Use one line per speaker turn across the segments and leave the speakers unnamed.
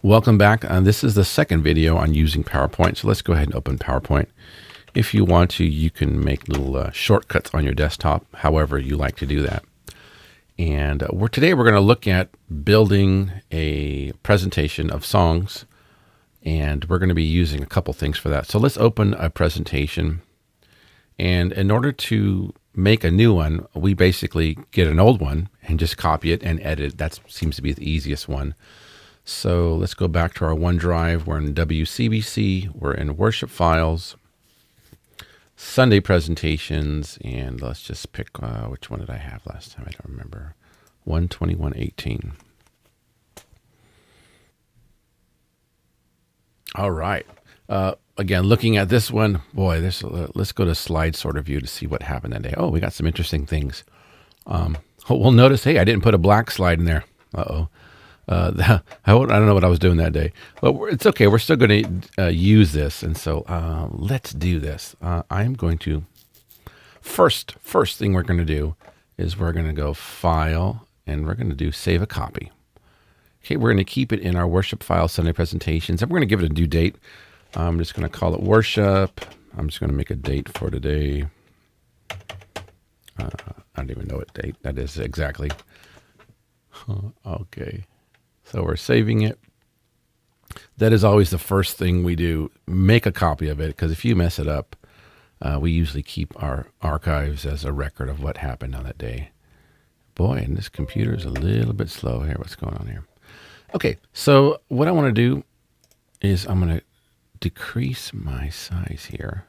Welcome back. This is the second video on using PowerPoint. So let's go ahead and open PowerPoint. If you want to, you can make little shortcuts on your desktop, however you like to do that. And today we're going to look at building a presentation of songs, and we're going to be using a couple things for that. So let's open a presentation. And in order to make a new one, we basically get an old one and just copy it and edit. That seems to be the easiest one. So let's go back to our OneDrive. We're in WCBC. We're in Worship Files, Sunday Presentations, and let's just pick, which one did I have last time? I don't remember. 121.18. All right. Again, looking at this one, boy, let's go to slide sorter view to see what happened that day. Oh, we got some interesting things. We'll notice, hey, I didn't put a black slide in there. Uh-oh. I don't know what I was doing that day, but it's okay. We're still going to use this. And so let's do this. I'm going to, first thing we're going to do is we're going to go File, and we're going to do Save a Copy. Okay, we're going to keep it in our Worship File Sunday Presentations, and we're going to give it a due date. I'm just going to call it Worship. I'm just going to make a date for today. I don't even know what date that is exactly. Okay. So we're saving it. That is always the first thing we do. Make a copy of it, because if you mess it up, we usually keep our archives as a record of what happened on that day. Boy, and this computer is a little bit slow here. What's going on here? Okay, so what I want to do is I'm going to decrease my size here.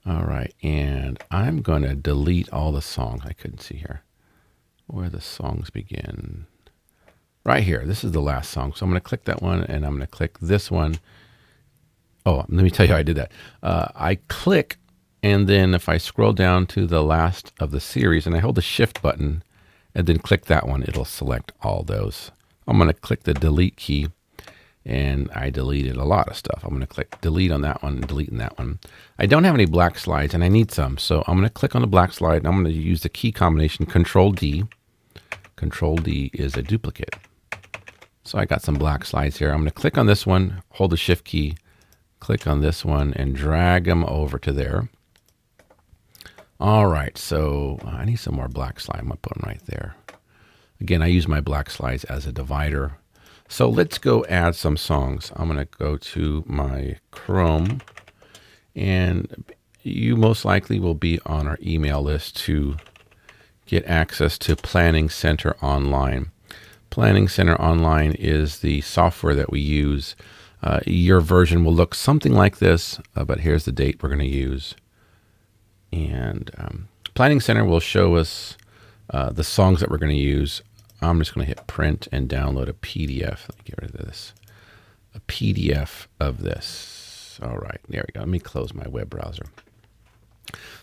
All right, and I'm going to delete all the songs. I couldn't see here where the songs begin. Right here, this is the last song. So I'm going to click that one, and I'm going to click this one. Oh, let me tell you how I did that. I click, and then if I scroll down to the last of the series, and I hold the Shift button, and then click that one, it'll select all those. I'm going to click the Delete key, and I deleted a lot of stuff. I'm going to click Delete on that one and delete on that one. I don't have any black slides, and I need some. So I'm going to click on the black slide, and I'm going to use the key combination Control-D. Control-D is a duplicate. So I got some black slides here. I'm going to click on this one, hold the Shift key, click on this one, and drag them over to there. All right, so I need some more black slide. I'm going to put them right there. Again, I use my black slides as a divider. So let's go add some songs. I'm going to go to my Chrome, and you most likely will be on our email list to get access to Planning Center Online. Planning Center Online is the software that we use. Your version will look something like this, but here's the date we're going to use. And Planning Center will show us the songs that we're going to use. I'm just going to hit print and download a PDF. Let me get rid of this. A PDF of this. All right, there we go. Let me close my web browser.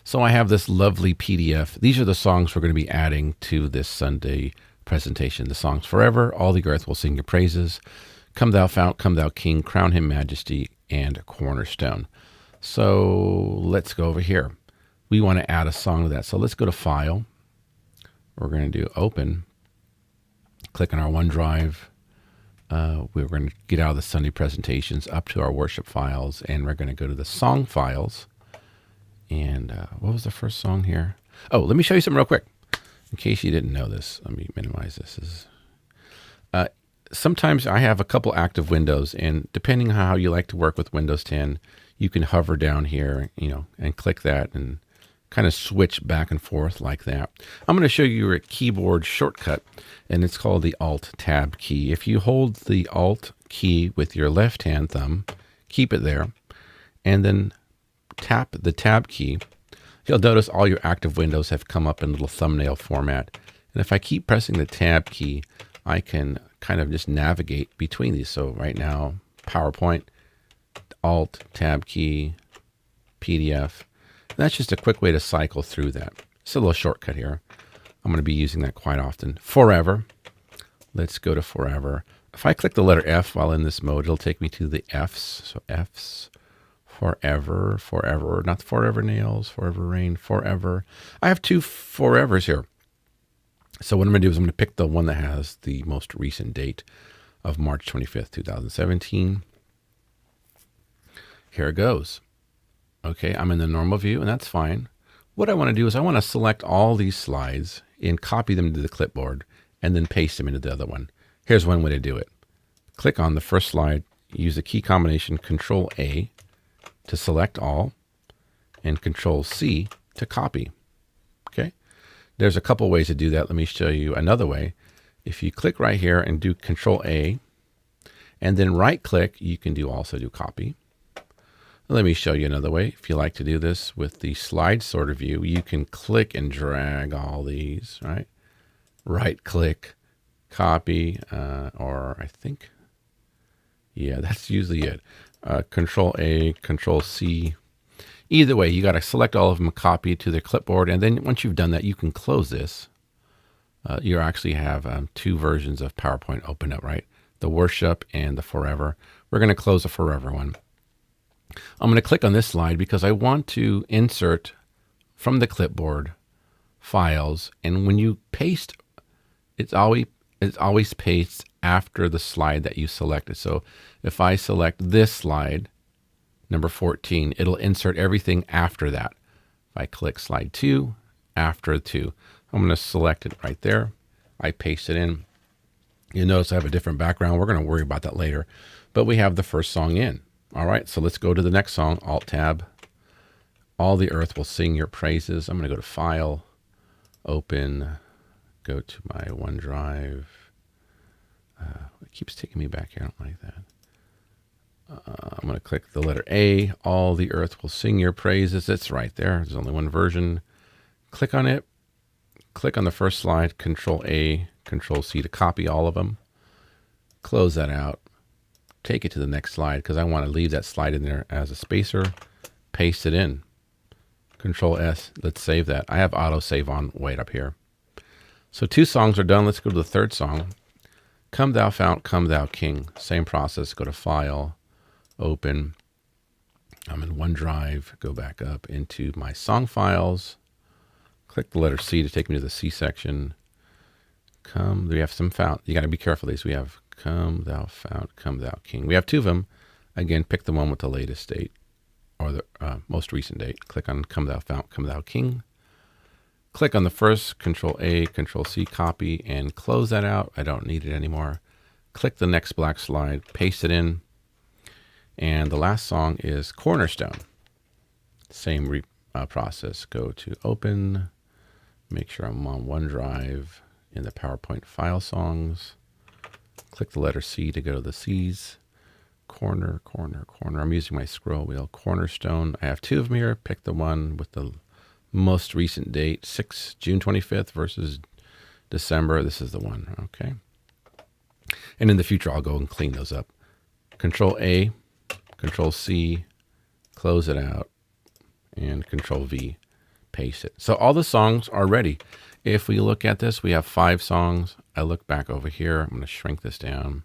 So I have this lovely PDF. These are the songs we're going to be adding to this Sunday presentation. The songs Forever, All the Earth Will Sing Your Praises, Come Thou Fount, Come Thou King, Crown Him Majesty, and Cornerstone. So let's go over here. We want to add a song to that. So let's go to File. We're going to do Open. Click on our OneDrive. We're going to get out of the Sunday presentations up to our Worship Files, and we're going to go to the Song Files. And what was the first song here? Oh, let me show you something real quick. In case you didn't know this, let me minimize this. Sometimes I have a couple active windows, and depending on how you like to work with Windows 10, you can hover down here, and click that and kind of switch back and forth like that. I'm going to show you a keyboard shortcut, and it's called the Alt-Tab key. If you hold the Alt key with your left-hand thumb, keep it there, and then tap the Tab key, you'll notice all your active windows have come up in little thumbnail format. And if I keep pressing the Tab key, I can kind of just navigate between these. So right now, PowerPoint, Alt, Tab key, PDF. And that's just a quick way to cycle through that. It's a little shortcut here. I'm going to be using that quite often. Forever. Let's go to Forever. If I click the letter F while in this mode, it'll take me to the Fs. So Fs. Forever, forever, not forever nails, forever rain, forever. I have two forevers here. So what I'm going to do is I'm going to pick the one that has the most recent date. of March 25th, 2017. Here it goes. Okay, I'm in the normal view, and that's fine. What I want to do is I want to select all these slides and copy them to the clipboard and then paste them into the other one. Here's one way to do it. Click on the first slide, use the key combination Control-A to select all and Control-C to copy. Okay, there's a couple ways to do that. Let me show you another way. If you click right here and do Control-A and then right-click, you can also do copy. Let me show you another way. If you like to do this with the slide sorter view, you can click and drag all these, right? Right-click, copy, or I think, yeah, that's usually it. Control-A, Control-C. Either way, you got to select all of them, copy to the clipboard, and then once you've done that, you can close this. You actually have two versions of PowerPoint open up, right? The worship and the forever. We're going to close the forever one. I'm going to click on this slide because I want to insert from the clipboard files, and when you paste, it's always pastes after the slide that you selected. So if I select this slide, number 14, it'll insert everything after that. If I click slide 2, after 2, I'm going to select it right there. I paste it in. You notice I have a different background. We're going to worry about that later, but we have the first song in. All right, so let's go to the next song, Alt-Tab. All the earth will sing your praises. I'm going to go to File, Open, go to my OneDrive. It keeps taking me back here. I don't like that. I'm going to click the letter A. All the earth will sing your praises. It's right there. There's only one version. Click on it. Click on the first slide, Control-A, Control-C to copy all of them. Close that out. Take it to the next slide because I want to leave that slide in there as a spacer. Paste it in. Control-S. Let's save that. I have auto-save on way up here. So 2 songs are done. Let's go to the third song. Come Thou Fount, Come Thou King. Same process. Go to File, Open. I'm in OneDrive. Go back up into my song files. Click the letter C to take me to the C section. We have some fount. You got to be careful of these. We have Come Thou Fount, Come Thou King. We have 2 of them. Again, pick the one with the latest date or the most recent date. Click on Come Thou Fount, Come Thou King. Click on the first, Control-A, Control-C, copy, and close that out. I don't need it anymore. Click the next black slide, paste it in. And the last song is Cornerstone. Same process. Go to Open. Make sure I'm on OneDrive in the PowerPoint file songs. Click the letter C to go to the C's. Corner. I'm using my scroll wheel. Cornerstone. I have 2 of them here. Pick the one with the most recent date, June 25th versus December. This is the one. Okay. And in the future, I'll go and clean those up. Control-A, Control-C, close it out, and Control-V, paste it. So all the songs are ready. If we look at this, we have 5 songs. I look back over here. I'm going to shrink this down.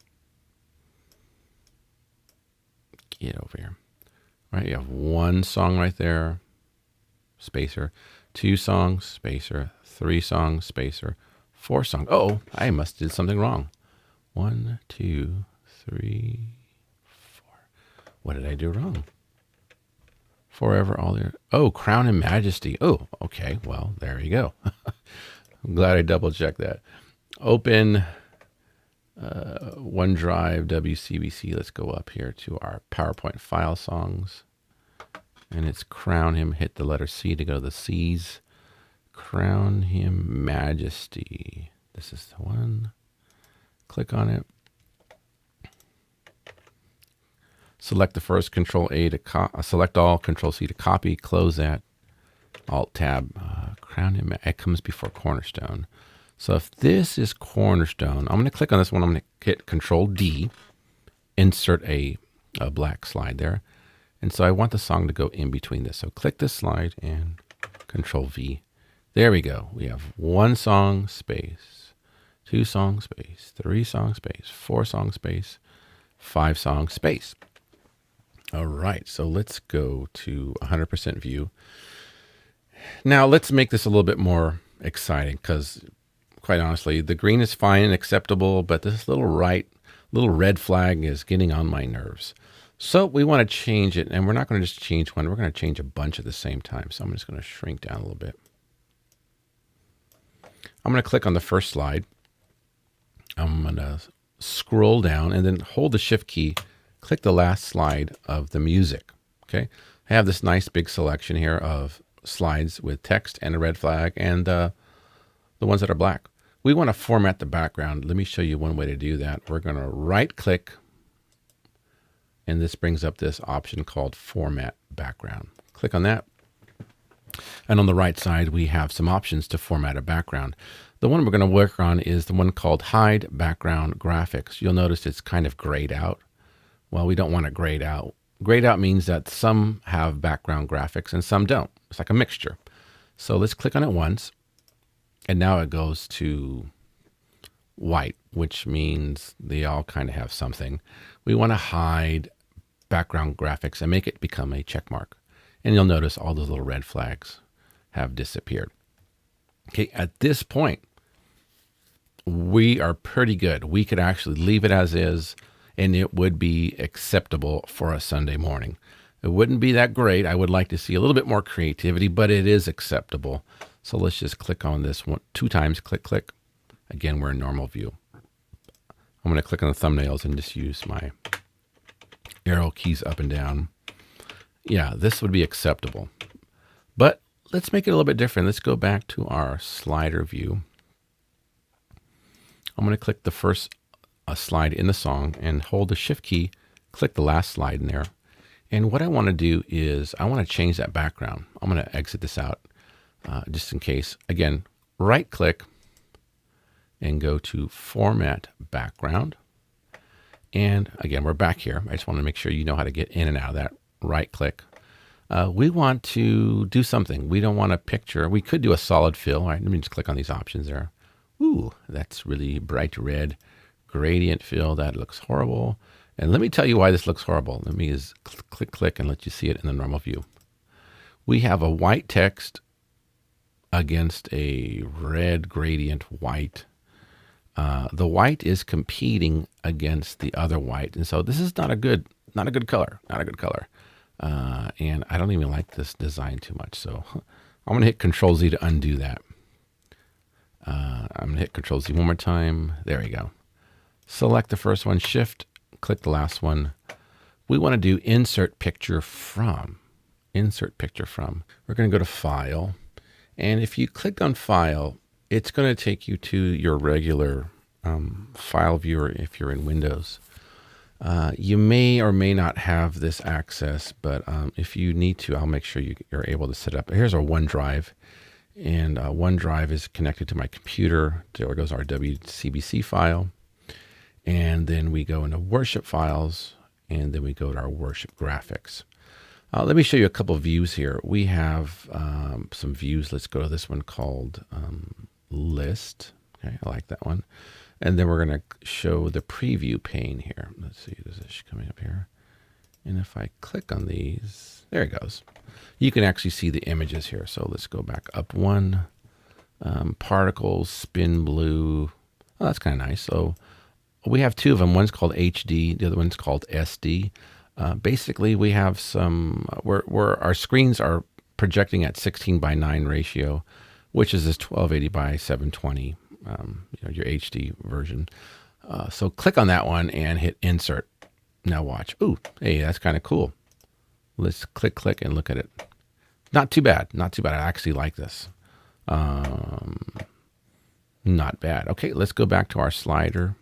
Get over here. All right, you have 1 song right there, spacer. 2 songs, spacer. 3 songs, spacer. 4 songs. Oh, I must have did something wrong. 1, 2, 3, 4. What did I do wrong? Forever, all there. Oh, Crown and Majesty. Oh, okay. Well, there you go. I'm glad I double checked that. Open OneDrive, WCBC. Let's go up here to our PowerPoint file songs. And it's Crown Him. Hit the letter C to go to the C's. Crown Him Majesty. This is the one. Click on it. Select the first, Control-A to select all, Control-C to copy, close that, Alt-Tab, Crown Him. It comes before Cornerstone. So if this is Cornerstone, I'm going to click on this one. I'm going to hit Control-D, insert a black slide there. And so I want the song to go in between this. So click this slide and Control-V. There we go. We have 1 song, space, 2 song, space, 3 song, space, 4 song, space, 5 song, space. All right, so let's go to 100% view. Now let's make this a little bit more exciting because quite honestly, the green is fine and acceptable, but this little right little red flag is getting on my nerves. So we want to change it, and we're not going to just change one. We're going to change a bunch at the same time. So I'm just going to shrink down a little bit. I'm going to click on the first slide. I'm going to scroll down and then hold the Shift key, click the last slide of the music. Okay, I have this nice big selection here of slides with text and a red flag and the ones that are black. We want to format the background. Let me show you one way to do that. We're going to right click, and this brings up this option called Format Background. Click on that. And on the right side, we have some options to format a background. The one we're going to work on is the one called Hide Background Graphics. You'll notice it's kind of grayed out. Well, we don't want it grayed out. Grayed out means that some have background graphics and some don't. It's like a mixture. So let's click on it once. And now it goes to white, which means they all kind of have something. We want to hide background graphics and make it become a check mark. And you'll notice all those little red flags have disappeared. Okay, at this point, we are pretty good. We could actually leave it as is, and it would be acceptable for a Sunday morning. It wouldn't be that great. I would like to see a little bit more creativity, but it is acceptable. So let's just click on this one 2 times, click, click. Again, we're in normal view. I'm going to click on the thumbnails and just use my arrow keys up and down. Yeah, this would be acceptable. But let's make it a little bit different. Let's go back to our slider view. I'm going to click the first slide in the song and hold the Shift key, click the last slide in there. And what I want to do is I want to change that background. I'm going to exit this out just in case. Again, right click and go to Format Background. And again, we're back here. I just want to make sure you know how to get in and out of that. Right click. We want to do something. We don't want a picture. We could do a solid fill. All right, let me just click on these options there. Ooh, that's really bright red. Gradient fill, that looks horrible. And let me tell you why this looks horrible. Let me just click, click, and let you see it in the normal view. We have a white text against a red gradient white. The white is competing against the other white. And so this is not a good color, and I don't even like this design too much. So I'm going to hit Control Z to undo that. I'm going to hit Control Z one more time. There we go. Select the first one, Shift, click the last one. We want to do Insert Picture From. Insert Picture From. We're going to go to File. And if you click on File, it's going to take you to your regular file viewer if you're in Windows. You may or may not have this access, but if you need to, I'll make sure you're able to set up. Here's our OneDrive, and OneDrive is connected to my computer. There goes our WCBC file, and then we go into Worship Files, and then we go to our Worship Graphics. Let me show you a couple of views here. We have some views. Let's go to this one called List. Okay, I like that one. And then we're going to show the preview pane here. Let's see, there's this coming up here. And if I click on these, there it goes. You can actually see the images here. So let's go back up one. Particles, spin blue. Oh, that's kind of nice. So we have 2 of them. One's called HD. The other one's called SD. Basically, we have some, where our screens are projecting at 16:9 ratio, which is this 1280 by 720. Your HD version. So click on that one and hit Insert. Now watch. Ooh, hey, that's kind of cool. Let's click, click, and look at it. Not too bad. Not too bad. I actually like this. Not bad. Okay, let's go back to our slider.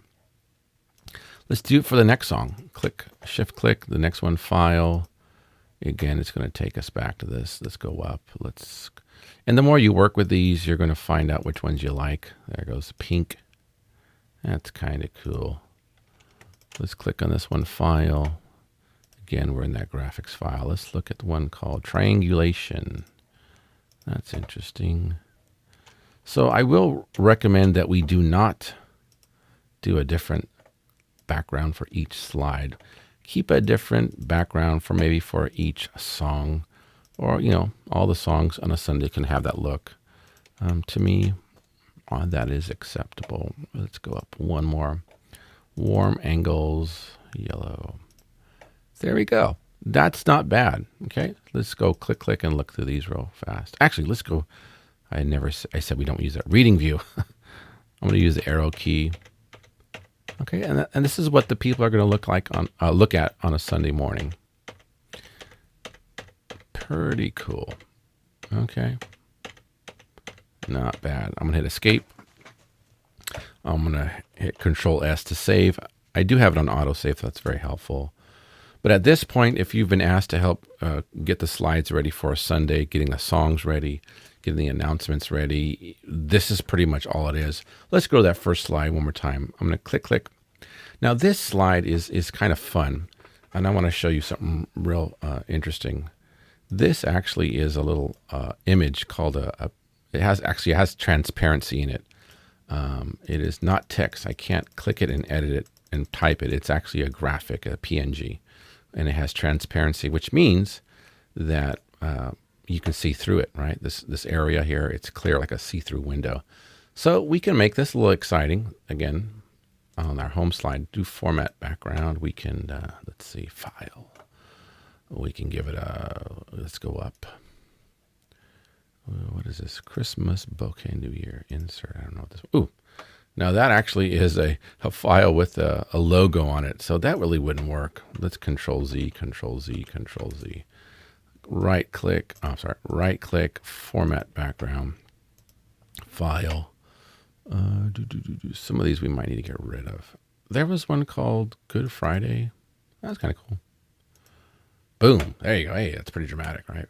Let's do it for the next song. Click, Shift click, the next one, File. Again, it's going to take us back to this. Let's go up. And the more you work with these, you're going to find out which ones you like. There goes pink. That's kind of cool. Let's click on this one, File. Again, we're in that graphics file. Let's look at the one called Triangulation. That's interesting. So I will recommend that we do not do a different background for each slide. Keep a different background for each song. Or, all the songs on a Sunday can have that look. To me, that is acceptable. Let's go up one more. Warm angles, yellow. There we go. That's not bad. Okay, let's go click and look through these real fast. Actually, let's go. I said we don't use that reading view. I'm going to use the arrow key. Okay, and this is what the people are going to look at on a Sunday morning. Pretty cool. Okay, not bad. I'm going to hit escape. I'm going to hit Control S to save. I do have it on autosave, so that's very helpful. But at this point, if you've been asked to help get the slides ready for a Sunday, getting the songs ready, getting the announcements ready, this is pretty much all it is. Let's go to that first slide one more time. I'm going to click. Now this slide is kind of fun, and I want to show you something real interesting. This actually is a little image called it has transparency in it. It is not text. I can't click it and edit it and type it. It's actually a graphic, a PNG, and it has transparency, which means that you can see through it, right? This area here, it's clear like a see-through window. So we can make this a little exciting. Again, on our home slide, do format background. We can, let's see, file. We can give it let's go up. What is this? Christmas bouquet New Year insert. I don't know what this. Ooh, now that actually is a file with a logo on it. So that really wouldn't work. Let's Control Z, Control Z, Control Z. Right click. Right click. Format background. File. Some of these we might need to get rid of. There was one called Good Friday. That's kind of cool. Boom. There you go. Hey, that's pretty dramatic, right?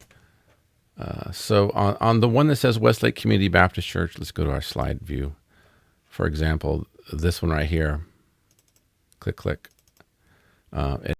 So on the one that says Westlake Community Baptist Church, let's go to our slide view. For example, this one right here, click. It